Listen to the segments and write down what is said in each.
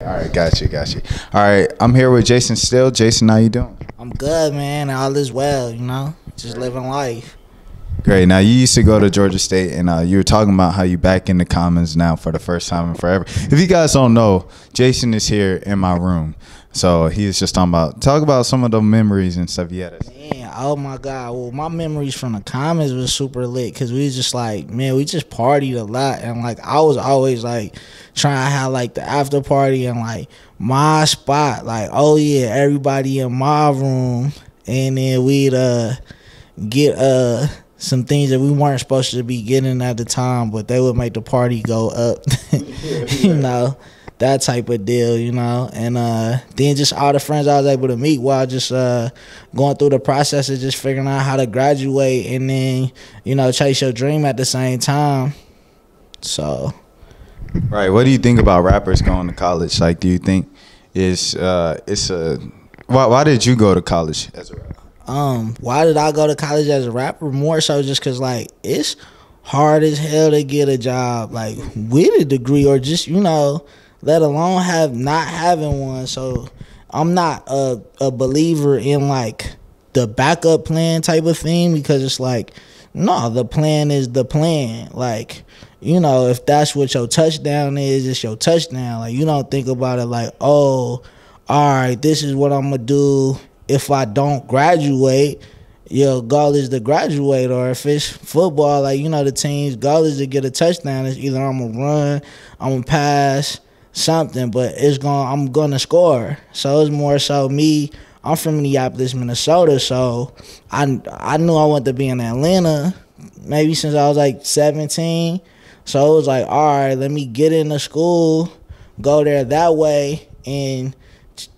All right, got you. All right, I'm here with JasonSteele. Jason, how you doing? I'm good, man. All is well, just living life. Great. Now, you used to go to Georgia State, and you were talking about how you back in the Commons now for the first time in forever. If you guys don't know, Jason is here in my room. So he was just talk about some of the memories and stuff he had. Man, oh my God. Well, my memories from the Commons was super lit because we was just like, man, we just partied a lot. And like, I was always like trying to have like the after party and like my spot. Like, oh yeah, everybody in my room. And then we'd get some things that we weren't supposed to be getting at the time, but they would make the party go up. That type of deal, and then just all the friends I was able to meet while just going through the process of just figuring out how to graduate and then chase your dream at the same time. So right, what do you think about rappers going to college? Like, do you think why did you go to college as a rapper? Why did I go to college as a rapper? More so just because like it's hard as hell to get a job like with a degree or just let alone not having one. So I'm not a believer in like the backup plan type of thing because it's like, no, the plan is the plan. Like, if that's what your touchdown is, it's your touchdown. Like, you don't think about it like, oh, all right, this is what I'm going to do if I don't graduate. Your goal is to graduate, or if it's football, like, the team's goal is to get a touchdown. It's either I'm going to run, I'm going to pass, something, but I'm gonna score. So it's more so me. I'm from Minneapolis, Minnesota, so I knew I wanted to be in Atlanta maybe since I was like 17. So it was like, all right, let me get into school, go there that way, and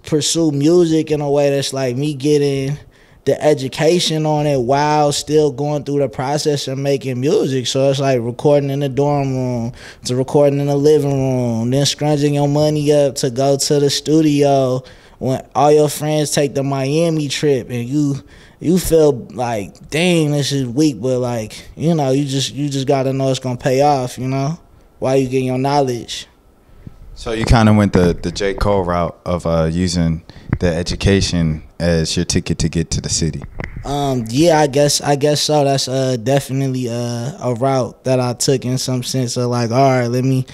pursue music in a way that's like me getting the education on it while still going through the process of making music. So it's like recording in the dorm room to recording in the living room, then scrunching your money up to go to the studio when all your friends take the Miami trip and you feel like, dang, this is weak, but like, you just gotta know it's gonna pay off, while you getting your knowledge. So you kind of went the J. Cole route of using the education as your ticket to get to the city. Yeah, I guess so. That's definitely a route that I took in some sense of like, all right, let me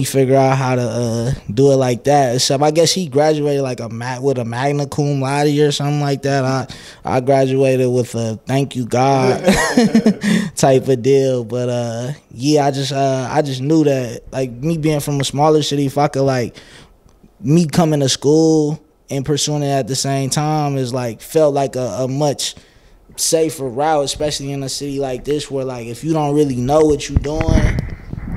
figure out how to do it like that. Except I guess he graduated like with a magna cum laude or something like that. I graduated with a thank you God type of deal. But yeah, I just knew that like me being from a smaller city, if I could like me coming to school and pursuing it at the same time is like felt like a much safer route, especially in a city like this where like if you don't really know what you're doing,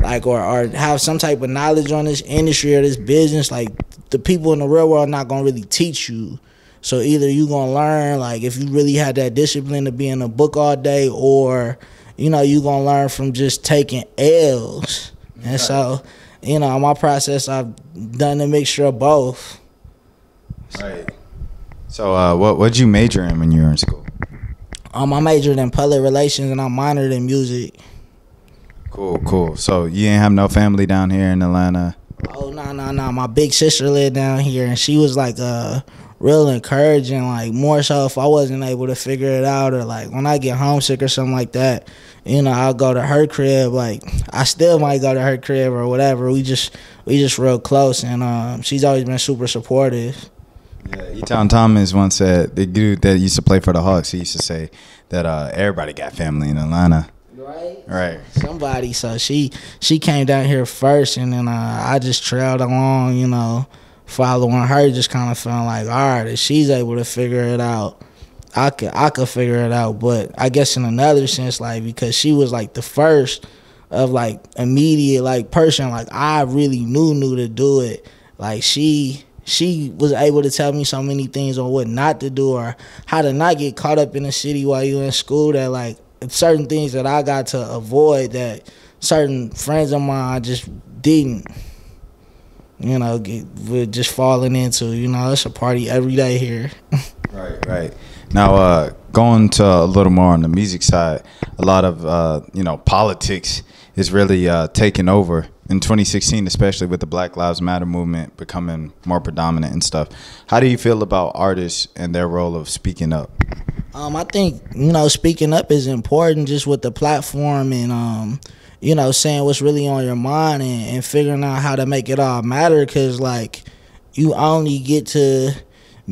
like or have some type of knowledge on this industry or this business, like the people in the real world are not gonna really teach you. So either you gonna learn like if you really had that discipline to be in a book all day, or you gonna learn from just taking L's. And so my process, I've done a mixture of both. Right. So what'd you major in when you were in school? I majored in public relations and I minored in music. Cool. So you ain't have no family down here in Atlanta? Oh, no. My big sister lived down here and she was like real encouraging, like more so if I wasn't able to figure it out or like when I get homesick or something like that, I'll go to her crib. Like I still might go to her crib or whatever. We just real close and she's always been super supportive. Yeah, E-Town Thomas once said, the dude that used to play for the Hawks, he used to say that everybody got family in Atlanta. Right. Somebody. So she came down here first, and then I just trailed along, following her, just kind of feeling like, all right, if she's able to figure it out, I could figure it out. But I guess in another sense, like because she was like the first of like immediate like person like I really knew to do it. Like she was able to tell me so many things on what not to do or how to not get caught up in the city while you're in school, that like certain things that I got to avoid that certain friends of mine just didn't, we're just falling into. It's a party every day here. Right. Now, going to a little more on the music side, a lot of politics is really taking over in 2016, especially with the Black Lives Matter movement becoming more predominant and stuff. How do you feel about artists and their role of speaking up? I think, speaking up is important, just with the platform and saying what's really on your mind and figuring out how to make it all matter, because like you only get to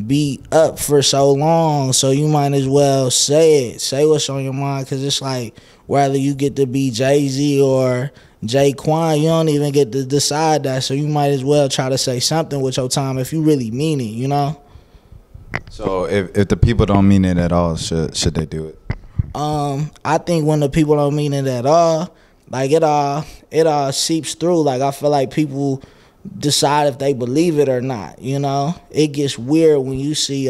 be up for so long, so you might as well say what's on your mind, because it's like whether you get to be Jay-Z or Jay-Quan, you don't even get to decide that, so you might as well try to say something with your time if you really mean it. So if the people don't mean it at all, should they do it? I think when the people don't mean it at all, like it all seeps through. Like I feel like people decide if they believe it or not. It gets weird when you see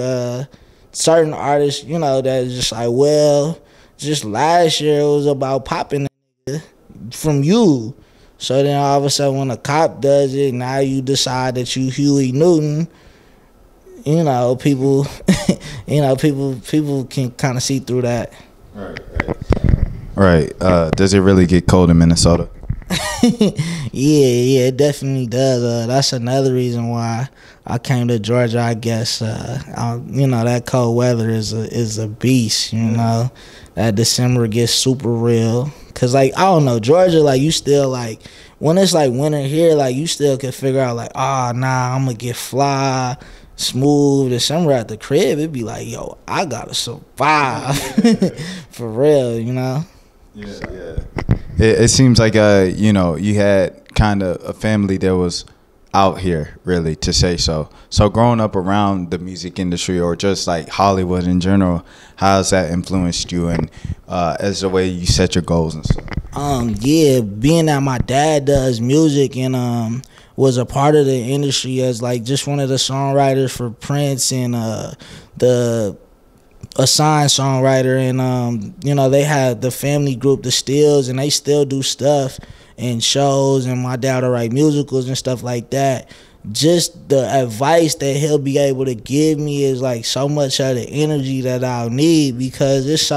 certain artists, that's just like, well, just last year it was about popping from you. So then all of a sudden when a cop does it, now you decide that you Huey Newton. People people can kind of see through that. Right. Does it really get cold in Minnesota? Yeah, it definitely does. That's another reason why I came to Georgia, I guess. That cold weather is a beast, That December gets super real. Cause like, I don't know, Georgia, like you still like, when it's like winter here, like you still can figure out like, I'm gonna get fly, smooth. December at the crib, it'd be like, yo, I gotta survive. For real, Yeah. It seems like you had kind of a family that was out here, really, to say so. So growing up around the music industry or just like Hollywood in general, how has that influenced you and as the way you set your goals and stuff? Yeah, being that my dad does music and was a part of the industry as like just one of the songwriters for Prince and the assigned songwriter, and they had the family group, the Steels, and they still do stuff and shows, and my dad will write musicals and stuff like that. Just the advice that he'll be able to give me is like so much of the energy that I'll need, because it's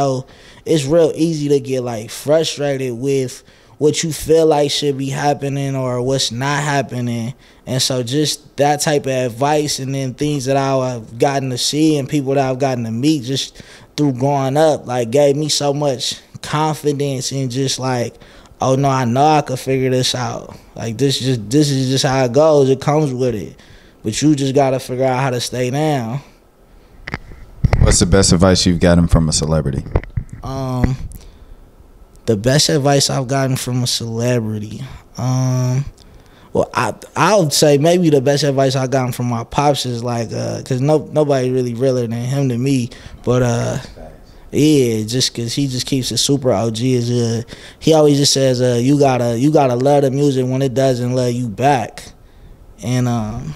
real easy to get like frustrated with what you feel like should be happening or what's not happening. And so just that type of advice, and then things that I've gotten to see and people that I've gotten to meet just through growing up, like gave me so much confidence and just like, oh no, I know I could figure this out. Like this is just how it goes. It comes with it. But you just gotta figure out how to stay down. What's the best advice you've gotten from a celebrity? The best advice I've gotten from a celebrity. Well, I would say maybe the best advice I've gotten from my pops is like, cause nobody really realer than him to me, but yeah, just cause he just keeps it super OG. He always just says, you gotta love the music when it doesn't love you back, and I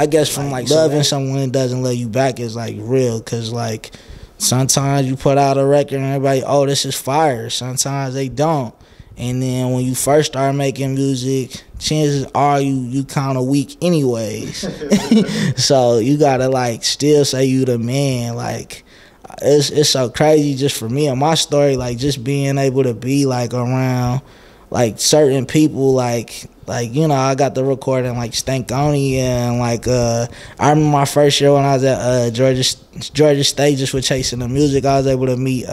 guess from like loving someone that doesn't love you back is like real, cause like sometimes you put out a record and everybody, oh, this is fire. Sometimes they don't. And then when you first start making music, chances are you kind of weak anyways. So you gotta like still say you the man. Like it's so crazy just for me and my story, like just being able to be like around like certain people, like I got the recording like Stankonia, and like I remember my first year when I was at Georgia State just with Chasing the Music, I was able to meet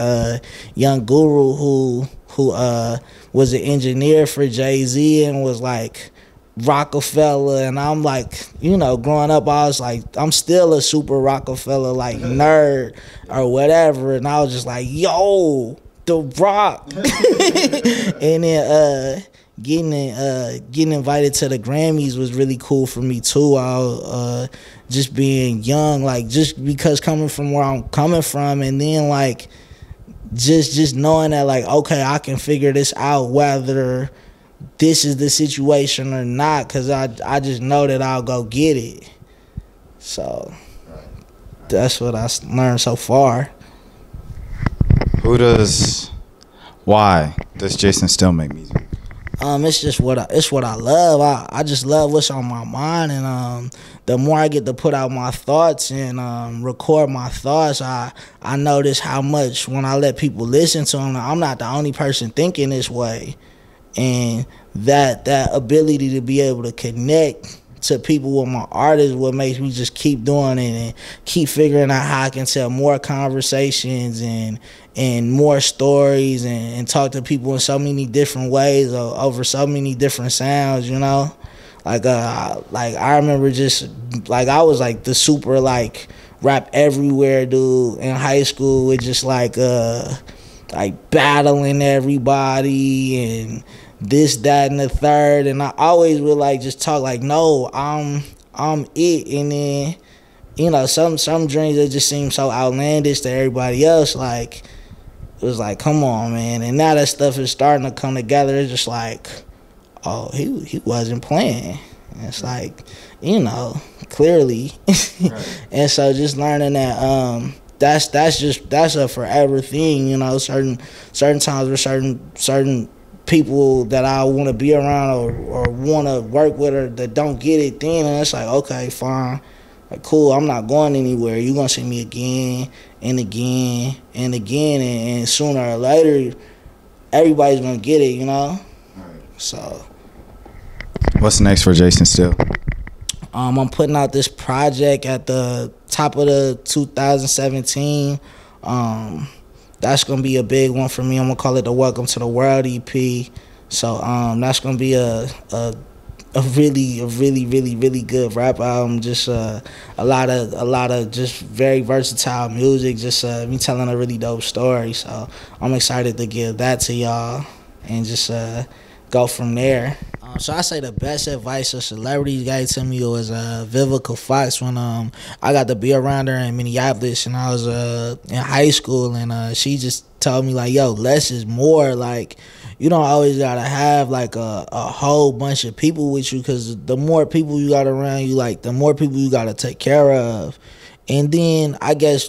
Young Guru who was an engineer for Jay-Z and was like Rockefeller, and I'm like, growing up I was like, I'm still a super Rockefeller like nerd or whatever, and I was just like, yo, The Rock. And then getting invited to the Grammys was really cool for me too. Just being young, like just because coming from where I'm coming from, and then like just knowing that like, okay, I can figure this out whether this is the situation or not, because I just know that I'll go get it. So that's what I learned so far. Why does Jason still make music? It's just it's what I love. I just love what's on my mind, and the more I get to put out my thoughts and record my thoughts, I notice how much when I let people listen to them, I'm not the only person thinking this way, and that ability to be able to connect to people with my art is what makes me just keep doing it and keep figuring out how I can tell more conversations and more stories and talk to people in so many different ways over so many different sounds, you know? Like I remember just, like, I was like the super, like, rap everywhere dude in high school with just like battling everybody and this, that, and the third, and I always would like just talk like, no, I'm it, and then, you know, some dreams that just seem so outlandish to everybody else, like, it was like, come on, man, and now that stuff is starting to come together. It's just like, oh, he wasn't playing. And it's like, you know, clearly, right. And so just learning that that's a forever thing, you know. Certain times with certain people that I want to be around or want to work with or that don't get it then, and it's like, okay, fine, like, cool, I'm not going anywhere. You're going to see me again and again and again, and sooner or later, everybody's going to get it, you know? Right. So. What's next for JasonSteele? I'm putting out this project at the top of the 2017. That's gonna be a big one for me. I'm gonna call it the Welcome to the World EP. So that's gonna be a really good rap album. Just a lot of just very versatile music. Just me telling a really dope story. So I'm excited to give that to y'all and just go from there. So I say the best advice a celebrity gave to me was Vivica Fox when I got to be around her in Minneapolis and I was in high school, and she just told me like, yo, less is more. Like, you don't always gotta have like a whole bunch of people with you, because the more people you got around you, like, the more people you gotta take care of. And then I guess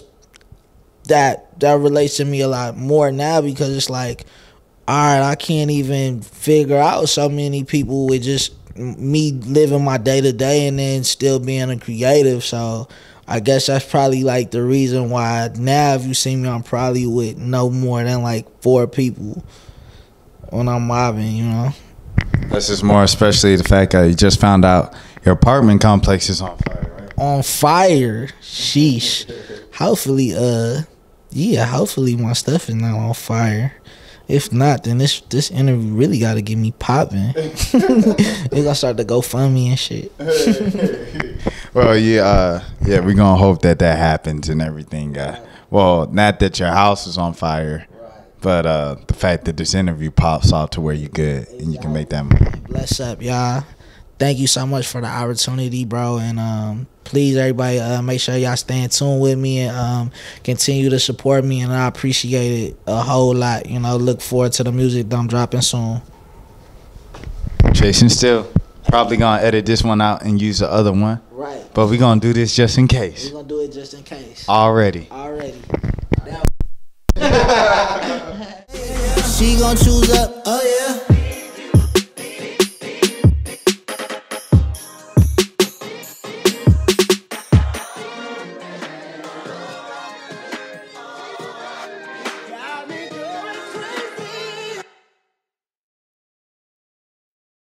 that relates to me a lot more now, because it's like, all right, I can't even figure out so many people with just me living my day-to-day and then still being a creative. So I guess that's probably like the reason why now if you see me, I'm probably with no more than like 4 people when I'm mobbing, you know? That's just more, especially the fact that you just found out your apartment complex is on fire, right? On fire? Sheesh. Hopefully, hopefully my stuff is not on fire. If not, then this interview really got to get me popping. They gonna start to GoFundMe and shit. Well, yeah, we're gonna hope that happens and everything. Well, not that your house is on fire, but the fact that this interview pops out to where you're good and you can make that money. Bless up, y'all. Thank you so much for the opportunity, bro. And please, everybody, make sure y'all stay in tune with me and continue to support me. And I appreciate it a whole lot. You know, look forward to the music that I'm dropping soon. JasonSteele. Probably going to edit this one out and use the other one. Right. But we're going to do this just in case. We're going to do it just in case. Already. She gon' choose up, oh yeah.